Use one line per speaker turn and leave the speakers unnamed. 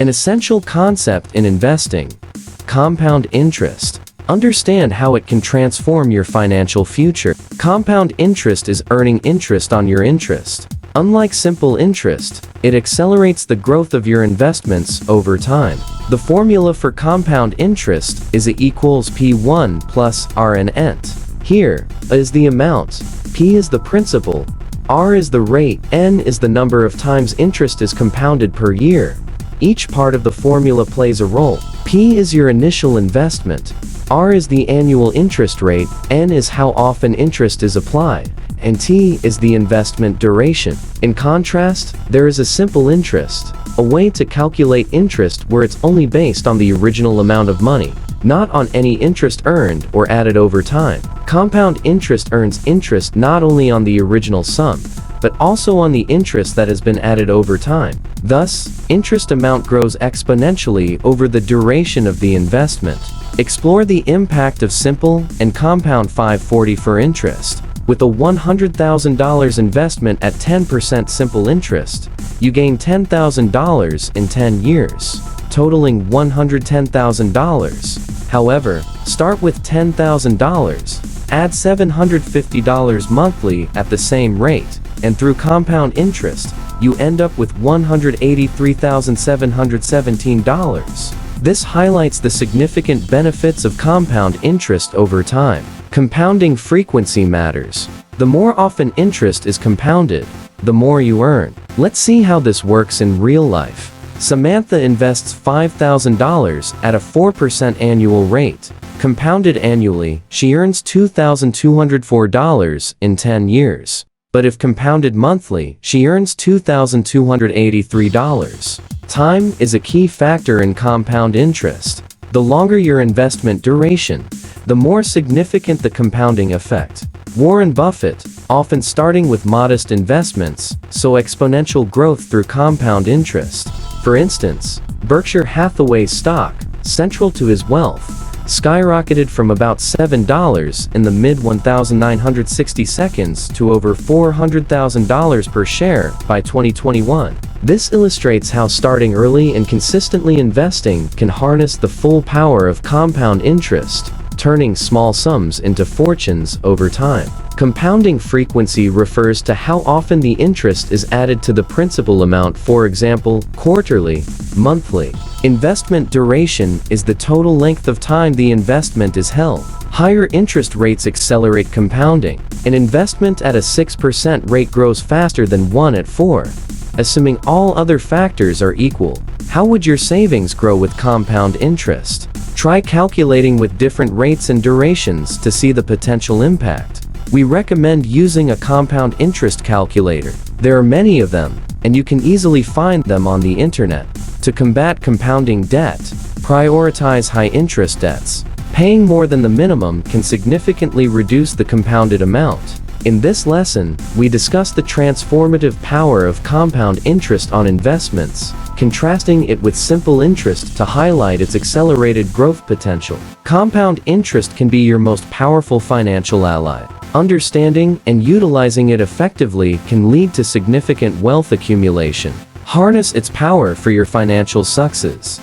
An essential concept in investing. Compound interest. Understand how it can transform your financial future. Compound interest is earning interest on your interest. Unlike simple interest, it accelerates the growth of your investments over time. The formula for compound interest is A equals P1 plus R n ent. Here, A is the amount, P is the principal, R is the rate, N is the number of times interest is compounded per year. Each part of the formula plays a role. P is your initial investment, R is the annual interest rate, N is how often interest is applied, and T is the investment duration. In contrast, there is a simple interest, a way to calculate interest where it's only based on the original amount of money, not on any interest earned or added over time. Compound interest earns interest not only on the original sum, but also on the interest that has been added over time. Thus, interest amount grows exponentially over the duration of the investment. Explore the impact of simple and compound 540 for interest. With a $100,000 investment at 10% simple interest, you gain $10,000 in 10 years, totaling $110,000. However, start with $10,000, add $750 monthly at the same rate, and through compound interest, you end up with $183,717. This highlights the significant benefits of compound interest over time. Compounding frequency matters. The more often interest is compounded, the more you earn. Let's see how this works in real life. Samantha invests $5,000 at a 4% annual rate. Compounded annually, she earns $2,204 in 10 years. But if compounded monthly, she earns $2,283. Time is a key factor in compound interest. The longer your investment duration, the more significant the compounding effect. Warren Buffett, often starting with modest investments, saw exponential growth through compound interest. For instance, Berkshire Hathaway's stock, central to his wealth, skyrocketed from about $7 in the mid-1960s to over $400,000 per share by 2021. This illustrates how starting early and consistently investing can harness the full power of compound interest, turning small sums into fortunes over time. Compounding frequency refers to how often the interest is added to the principal amount, for example, quarterly, monthly. Investment duration is the total length of time the investment is held. Higher interest rates accelerate compounding. An investment at a 6% rate grows faster than one at 4%. Assuming all other factors are equal, how would your savings grow with compound interest? Try calculating with different rates and durations to see the potential impact. We recommend using a compound interest calculator. There are many of them, and you can easily find them on the internet. To combat compounding debt, prioritize high-interest debts. Paying more than the minimum can significantly reduce the compounded amount. In this lesson, we discuss the transformative power of compound interest on investments, contrasting it with simple interest to highlight its accelerated growth potential. Compound interest can be your most powerful financial ally. Understanding and utilizing it effectively can lead to significant wealth accumulation. Harness its power for your financial success.